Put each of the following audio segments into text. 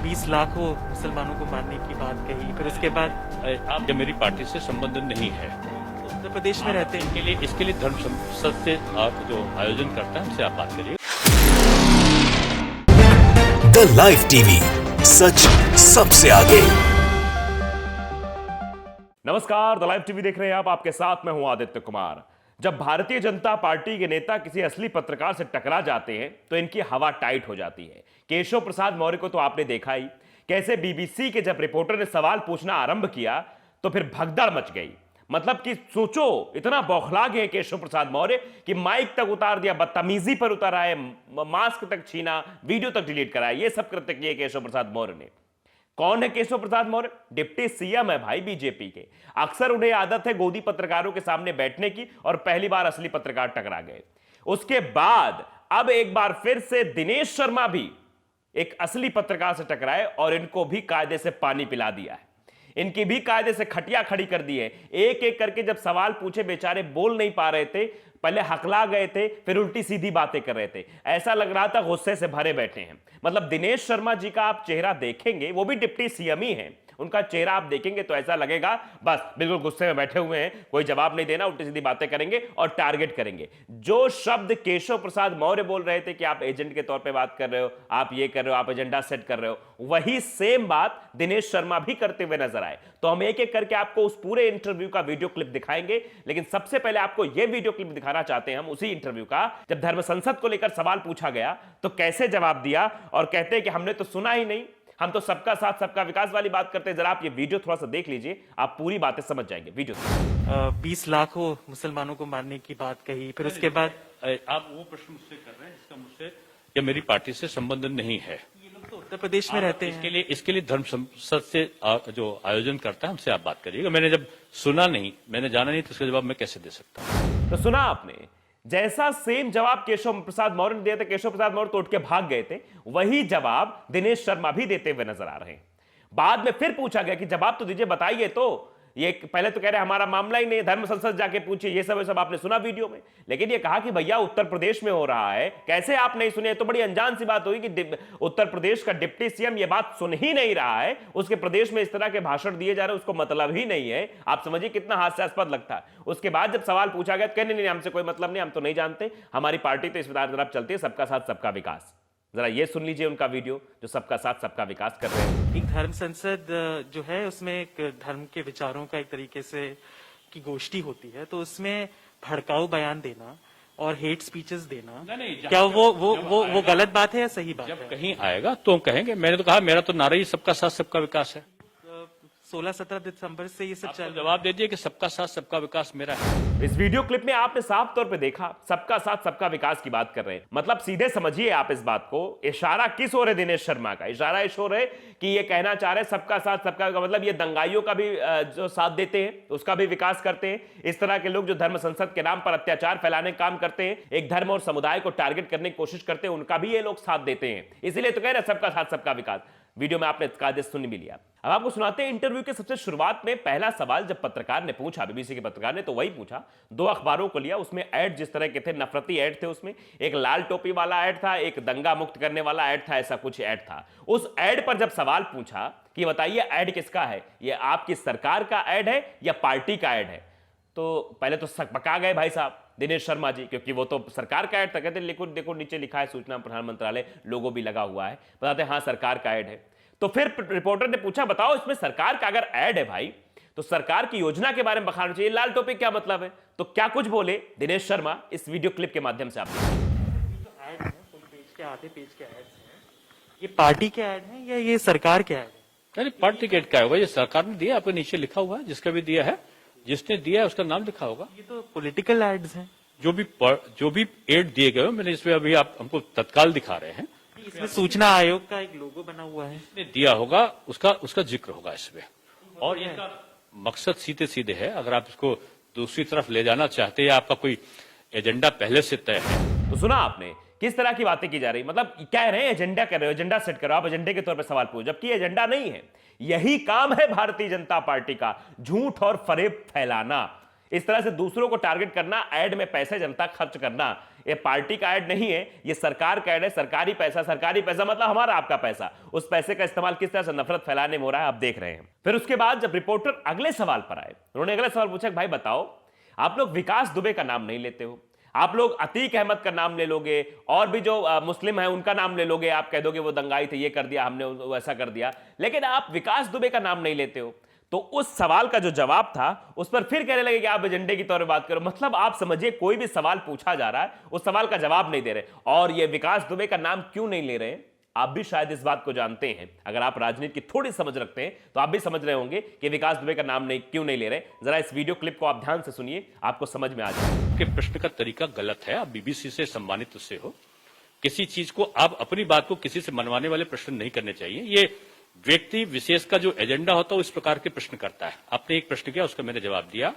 20 लाखों मुसलमानों को मारने की बात कही, फिर उसके बाद आप मेरी पार्टी से संबंध नहीं है। उत्तर प्रदेश में रहते हैं। इसके लिए धर्म संसद से आप जो आयोजन करता है हमसे आप बात करिए। द लाइव टीवी, सच सबसे आगे। नमस्कार, द लाइव टीवी देख रहे हैं आप। आपके साथ मैं हूं आदित्य कुमार। जब भारतीय जनता पार्टी के नेता किसी असली पत्रकार से टकरा जाते हैं तो इनकी हवा टाइट हो जाती है। केशव प्रसाद मौर्य को तो आपने देखा ही, कैसे बीबीसी के जब रिपोर्टर ने सवाल पूछना आरंभ किया तो फिर भगदड़ मच गई। मतलब कि सोचो, इतना बौखला गए केशव प्रसाद मौर्य कि माइक तक उतार दिया, बदतमीजी पर उतर आए, मास्क तक छीना, वीडियो तक डिलीट कराया। ये सब कृत्य किए केशव प्रसाद मौर्य ने। कौन है केशव प्रसाद मौर्य? डिप्टी सीएम है भाई बीजेपी के। अक्सर उन्हें आदत है गोदी पत्रकारों के सामने बैठने की, और पहली बार असली पत्रकार टकरा गए। उसके बाद अब एक बार फिर से दिनेश शर्मा भी एक असली पत्रकार से टकराए और इनको भी कायदे से पानी पिला दिया है। इनकी भी कायदे से खटिया खड़ी कर दी है। एक एक करके जब सवाल पूछे, बेचारे बोल नहीं पा रहे थे, पहले हकला गए थे, फिर उल्टी सीधी बातें कर रहे थे। ऐसा लग रहा था गुस्से से भरे बैठे हैं। मतलब दिनेश शर्मा जी का आप चेहरा देखेंगे, वो भी डिप्टी सीएम ही हैं, उनका चेहरा आप देखेंगे तो ऐसा लगेगा बस बिल्कुल गुस्से में बैठे हुए हैं, कोई जवाब नहीं देना, उल्टी सीधी बातें करेंगे और टारगेट करेंगे। जो शब्द केशव प्रसाद मौर्य बोल रहे थे कि आप एजेंट के तौर पे बात कर रहे हो, आप ये कर रहे हो, आप एजेंडा सेट कर रहे हो, वही सेम बात दिनेश शर्मा भी करते हुए नजर आए। तो हम एक एक करके आपको उस पूरे इंटरव्यू का वीडियो क्लिप दिखाएंगे, लेकिन सबसे पहले आपको यह वीडियो क्लिप दिखाना चाहते हैं हम उसी इंटरव्यू का, जब धर्म संसद को लेकर सवाल पूछा गया तो कैसे जवाब दिया, और कहते हैं कि हमने तो सुना ही नहीं, हम तो सबका साथ सबका विकास वाली बात करते हैं। जरा आप ये वीडियो थोड़ा सा देख लीजिए, आप पूरी बातें समझ जाएंगे। वीडियो 20 लाखों मुसलमानों को मारने की बात कही, फिर उसके बाद आप वो प्रश्न मुझसे कर रहे हैं इसका मुझसे या मेरी पार्टी से संबंध नहीं है। ये लोग तो उत्तर प्रदेश में रहते हैं। इसके लिए धर्म संसद से जो आयोजन करता है हमसे आप बात करिएगा। मैंने जब सुना नहीं, मैंने जाना नहीं, तो उसका जवाब मैं कैसे दे सकता हूं? तो सुना आपने, जैसा सेम जवाब केशव प्रसाद मौर्य ने दिया था, केशव प्रसाद मौर्य तो उठ के भाग गए थे, वही जवाब दिनेश शर्मा भी देते हुए नजर आ रहे हैं। बाद में फिर पूछा गया कि जवाब तो दीजिए, बताइए। तो ये पहले तो कह रहे हमारा मामला ही नहीं, धर्म संसद जाके पूछिए, ये सब आपने सुना वीडियो में। लेकिन ये कहा कि भैया उत्तर प्रदेश में हो रहा है, कैसे आप नहीं सुने? तो बड़ी अनजान सी बात हुई कि उत्तर प्रदेश का डिप्टी सीएम ये बात सुन ही नहीं रहा है, उसके प्रदेश में इस तरह के भाषण दिए जा रहे हैं, उसको मतलब ही नहीं है। आप समझिए कितना हास्यास्पद लगता है। उसके बाद जब सवाल पूछा गया, कहने नहीं, हमसे कोई मतलब नहीं, हम तो नहीं जानते, हमारी पार्टी तो इस तरफ चलती है, सबका साथ सबका विकास। जरा ये सुन लीजिए उनका वीडियो, जो सबका साथ सबका विकास कर रहे हैं। एक धर्म संसद जो है, उसमें एक धर्म के विचारों का एक तरीके से की गोष्ठी होती है, तो उसमें भड़काऊ बयान देना और हेट स्पीचेस देना, नहीं, क्या वो गलत बात है या सही बात जब है? कहीं आएगा तो हम कहेंगे। मैंने तो कहा मेरा तो नारा ही सबका साथ सबका विकास है। 16-17 दिसंबर से ये सब चल। जवाब दे दिए कि सबका साथ सबका विकास मेरा है। इस वीडियो क्लिप में आपने साफ तौर पे देखा, सबका साथ सबका विकास की बात कर रहे हैं। मतलब सीधे समझिए आप इस बात को, इशारा किस ओर है दिनेश शर्मा का? इशारा इस ओर है कि ये कहना चाह रहे हैं सबका साथ सबका, मतलब ये दंगाइयों का भी जो साथ देते हैं उसका भी विकास करते हैं। इस तरह के लोग जो धर्म संसद के नाम पर अत्याचार फैलाने का काम करते हैं, एक धर्म और समुदाय को टारगेट करने की कोशिश करते हैं, उनका भी ये लोग साथ देते हैं। इसीलिए तो कह रहे हैं सबका साथ सबका विकास। वीडियो में आपने कायदे सुन भी लिया। अब आपको सुनाते हैं इंटरव्यू के सबसे शुरुआत में पहला सवाल जब पत्रकार ने पूछा, बीबीसी के पत्रकार ने, तो वही पूछा, 2 अखबारों को लिया, उसमें ऐड जिस तरह के थे, नफरती ऐड थे उसमें। एक लाल टोपी वाला ऐड था, एक दंगा मुक्त करने वाला ऐड था, ऐसा कुछ ऐड था। उस ऐड पर जब सवाल पूछा कि बताइए ऐड किसका है, ये आपकी सरकार का ऐड है या पार्टी का ऐड है, तो पहले तो पका गए भाई साहब दिनेश शर्मा जी, क्योंकि वो तो सरकार का ऐड था। कहते देखो नीचे लिखा है सूचना प्रसारण मंत्रालय, लोगो भी लगा हुआ है, बताते हाँ सरकार का ऐड है। तो फिर रिपोर्टर ने पूछा बताओ इसमें सरकार का अगर ऐड है भाई, तो सरकार की योजना के बारे में बखाना चाहिए, लाल टोपी क्या मतलब है? तो क्या कुछ बोले दिनेश शर्मा इस वीडियो क्लिप के माध्यम से? आप ऐड है, फुल पेज के आधे पेज के ऐड्स हैं, ये पार्टी के ऐड हैं या ये सरकार के ऐड है? अरे पार्टी टिकट का होगा, ये सरकार ने दिया, आपके नीचे लिखा हुआ है, जिसका भी दिया है, जिसने दिया है उसका नाम लिखा होगा। ये तो पॉलिटिकल एड्स हैं। जो भी एड दिए गए, मैंने इसमें अभी आप हमको तत्काल दिखा रहे हैं, इसमें सूचना आयोग का एक लोगो बना हुआ है, जिसने दिया होगा उसका जिक्र होगा इसमें। और इसका मकसद सीधे सीधे है, अगर आप इसको दूसरी तरफ ले जाना चाहते हैं या आपका कोई एजेंडा पहले से तय है। तो सुना आपने किस तरह की बातें की जा रही, मतलब कह रहे हैं एजेंडा कर रहे हो, एजेंडा सेट करो, आप एजेंडे के तौर पर सवाल पूछो, जबकि एजेंडा नहीं है। यही काम है भारतीय जनता पार्टी का, झूठ और फरेब फैलाना, इस तरह से दूसरों को टारगेट करना, ऐड में पैसे जनता खर्च करना। ये पार्टी का ऐड नहीं है, ये सरकार का ऐड है। सरकारी पैसा मतलब हमारा आपका पैसा, उस पैसे का इस्तेमाल किस तरह से नफरत फैलाने में हो रहा है आप देख रहे हैं। फिर उसके बाद जब रिपोर्टर अगले सवाल पर आए, उन्होंने अगला सवाल पूछा, भाई बताओ, आप लोग विकास दुबे का नाम नहीं लेते हो, आप लोग अतीक अहमद का नाम ले लोगे, और भी जो मुस्लिम है उनका नाम ले लोगे, आप कह दोगे वो दंगाई थे, ये कर दिया हमने, वैसा कर दिया, लेकिन आप विकास दुबे का नाम नहीं लेते हो। तो उस सवाल का जो जवाब था उस पर फिर कहने लगे कि आप एजेंडे की तौर पर बात करो। मतलब आप समझिए, कोई भी सवाल पूछा जा रहा है, उस सवाल का जवाब नहीं दे रहे, और ये विकास दुबे का नाम क्यों नहीं ले रहे? आप भी शायद इस बात को जानते हैं, अगर आप राजनीति की थोड़ी समझ रखते हैं तो आप भी समझ रहे होंगे कि विकास दुबे का नाम क्यों नहीं ले रहे। जरा इस वीडियो क्लिप को आप ध्यान से सुनिए, आपको समझ में आ जाएगा कि प्रश्न का तरीका गलत है। आप बीबीसी से सम्मानित उससे हो, किसी चीज को आप अपनी बात को किसी से मनवाने वाले प्रश्न नहीं करने चाहिए। ये व्यक्ति विशेष का जो एजेंडा होता है इस प्रकार के प्रश्न करता है। आपने एक प्रश्न किया, उसका मैंने जवाब दिया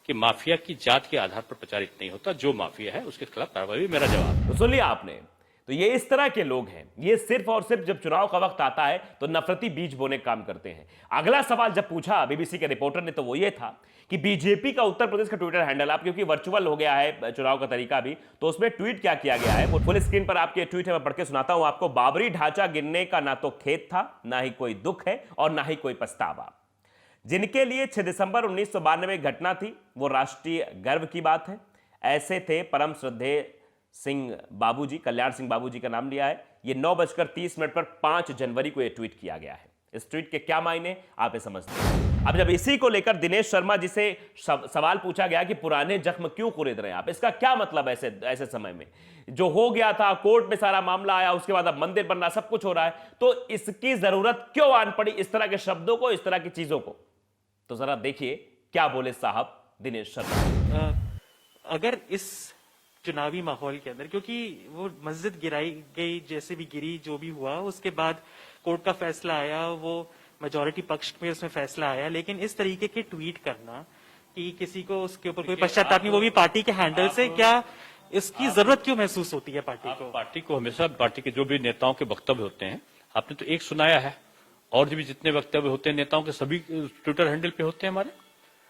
कि माफिया की जात के आधार पर प्रचारित नहीं होता, जो माफिया है उसके खिलाफ कार्रवाई, मेरा जवाब। तो सुन लिया आपने। तो ये इस तरह के लोग हैं, ये सिर्फ और सिर्फ जब चुनाव का वक्त आता है तो नफरती बीज बोने का काम करते हैं। अगला सवाल जब पूछा बीबीसी के रिपोर्टर ने तो वो ये था कि बीजेपी का उत्तर प्रदेश का ट्विटर हैंडल, आप क्योंकि वर्चुअल हो गया है चुनाव का तरीका भी, तो उसमें ट्वीट क्या किया गया है वो फुल स्क्रीन पर आपके ट्वीट है, मैं पढ़ के सुनाता हूं आपको। बाबरी ढांचा गिरने का ना तो खेद था, ना ही कोई दुख है और ना ही कोई पछतावा। जिनके लिए 6 दिसंबर 1992 में घटना थी वो राष्ट्रीय गर्व की बात है। ऐसे थे परम श्रद्धेय सिंह बाबूजी, कल्याण सिंह बाबूजी का नाम लिया है। ये 9:30 पर 5 जनवरी को ये ट्वीट किया गया है। इस ट्वीट के क्या मायने आप ये समझते हैं। अब जब इसी को लेकर दिनेश शर्मा जी से सवाल पूछा गया कि पुराने जख्म क्यों कुरेद रहे हैं आप, इसका क्या मतलब ऐसे समय में, जो हो गया था, कोर्ट में सारा मामला आया, उसके बाद अब मंदिर बन रहा, सब कुछ हो रहा है, तो इसकी जरूरत क्यों आन पड़ी इस तरह के शब्दों को, इस तरह की चीजों को? तो जरा देखिए क्या बोले साहब दिनेश शर्मा। अगर इस चुनावी माहौल के अंदर, क्योंकि वो मस्जिद गिराई गई, जैसे भी गिरी, जो भी हुआ, उसके बाद कोर्ट का फैसला आया, वो मेजॉरिटी पक्ष में उसमें फैसला आया, लेकिन इस तरीके के ट्वीट करना कि किसी को उसके ऊपर कोई पश्चाताप नहीं, वो भी पार्टी के हैंडल से, क्या इसकी जरूरत क्यों महसूस होती है पार्टी को? पार्टी को हमेशा, पार्टी के जो भी नेताओं के वक्तव्य होते हैं, आपने तो एक सुनाया है, और भी जितने वक्तव्य होते हैं नेताओं के सभी ट्विटर हैंडल पे होते हैं हमारे।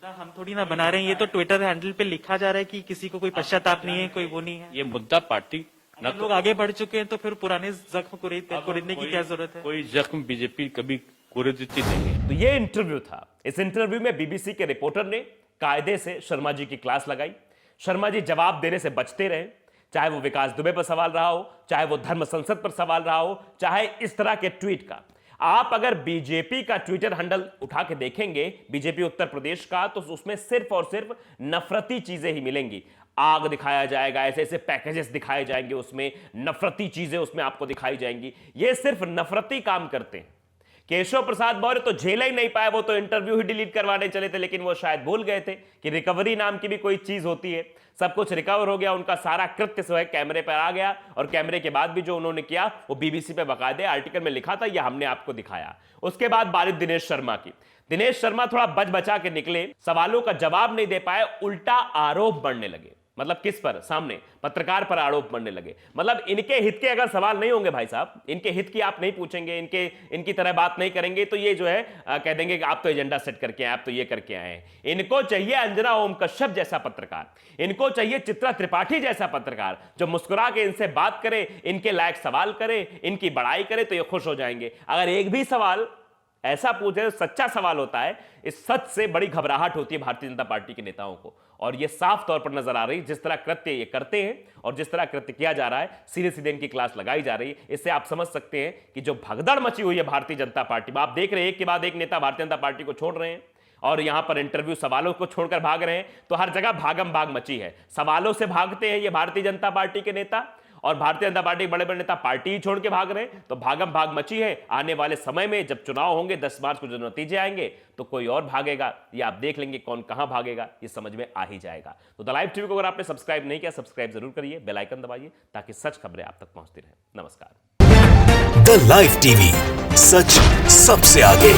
हम थोड़ी ना बना रहे हैं, ये तो ट्विटर हैंडल पे लिखा जा रहा है कि किसी को कोई पश्चाताप नहीं है, कोई वो नहीं है। ये मुद्दा पार्टी ना लोग आगे बढ़ चुके हैं तो फिर पुराने जख्म कुरेदने की क्या जरूरत है? कोई जख्म बीजेपी कभी कुरेदती नहीं है। तो ये इंटरव्यू था। इस इंटरव्यू में बीबीसी के रिपोर्टर ने कायदे से शर्मा जी की क्लास लगाई। शर्मा जी जवाब देने से बचते रहे, चाहे वो विकास दुबे पर सवाल रहा हो, चाहे वो धर्म संसद पर सवाल रहा हो, चाहे इस तरह के ट्वीट का। आप अगर बीजेपी का ट्विटर हैंडल उठा के देखेंगे, बीजेपी उत्तर प्रदेश का, तो उसमें सिर्फ और सिर्फ नफरती चीजें ही मिलेंगी। आग दिखाया जाएगा, ऐसे ऐसे पैकेजेस दिखाए जाएंगे, उसमें नफरती चीजें उसमें आपको दिखाई जाएंगी। ये सिर्फ नफरती काम करते हैं। केशव प्रसाद मौर्य तो झेल ही नहीं पाए, वो तो इंटरव्यू ही डिलीट करवाने चले थे, लेकिन वो शायद भूल गए थे कि रिकवरी नाम की भी कोई चीज होती है। सब कुछ रिकवर हो गया, उनका सारा कृत्य जो है कैमरे पर आ गया, और कैमरे के बाद भी जो उन्होंने किया वो बीबीसी पे बकायदे आर्टिकल में लिखा था, ये हमने आपको दिखाया। उसके बाद बारी दिनेश शर्मा की। दिनेश शर्मा थोड़ा बच बचा के निकले, सवालों का जवाब नहीं दे पाए, उल्टा आरोप बढ़ने लगे। मतलब किस पर? सामने पत्रकार पर आरोप बढ़ने लगे। मतलब इनके हित के अगर सवाल नहीं होंगे भाई साहब, इनके हित की आप नहीं पूछेंगे, इनकी तरह बात नहीं करेंगे, तो ये जो है कह देंगे कि आप तो एजेंडा सेट करके आए, आप तो ये करके आए हैं। इनको चाहिए अंजना ओम कश्यप जैसा पत्रकार, इनको चाहिए चित्रा त्रिपाठी जैसा पत्रकार, जो मुस्कुरा के इनसे बात करे, इनके लायक सवाल करे, इनकी बड़ाई करे, तो ये खुश हो जाएंगे। अगर एक भी सवाल ऐसा पूछे, सच्चा सवाल होता है, इस सच से बड़ी घबराहट होती है भारतीय जनता पार्टी के नेताओं को। और ये साफ तौर पर नजर आ रही है, जिस तरह कृत्य ये करते हैं और जिस तरह कृत्य किया जा रहा है, सीधे सीधे इनकी क्लास लगाई जा रही है। इससे आप समझ सकते हैं कि जो भगदड़ मची हुई है भारतीय जनता पार्टी में, आप देख रहे हैं एक के बाद एक नेता भारतीय जनता पार्टी को छोड़ रहे हैं, और यहां पर इंटरव्यू सवालों को छोड़कर भाग रहे हैं। तो हर जगह भागम भाग मची है, सवालों से भागते हैं ये भारतीय जनता पार्टी के नेता, और भारतीय जनता पार्टी के बड़े बड़े नेता पार्टी ही छोड़ के भाग रहे हैं। तो भागम भाग मची है। आने वाले समय में जब चुनाव होंगे 10 मार्च को जो नतीजे आएंगे, तो कोई और भागेगा, ये आप देख लेंगे कौन कहां भागेगा, ये समझ में आ ही जाएगा। तो द लाइव टीवी को अगर आपने सब्सक्राइब नहीं किया, सब्सक्राइब जरूर करिए, बेल आइकन दबाइए, ताकि सच खबरें आप तक पहुंचती रहे। नमस्कार। द लाइव टीवी, सच सबसे आगे।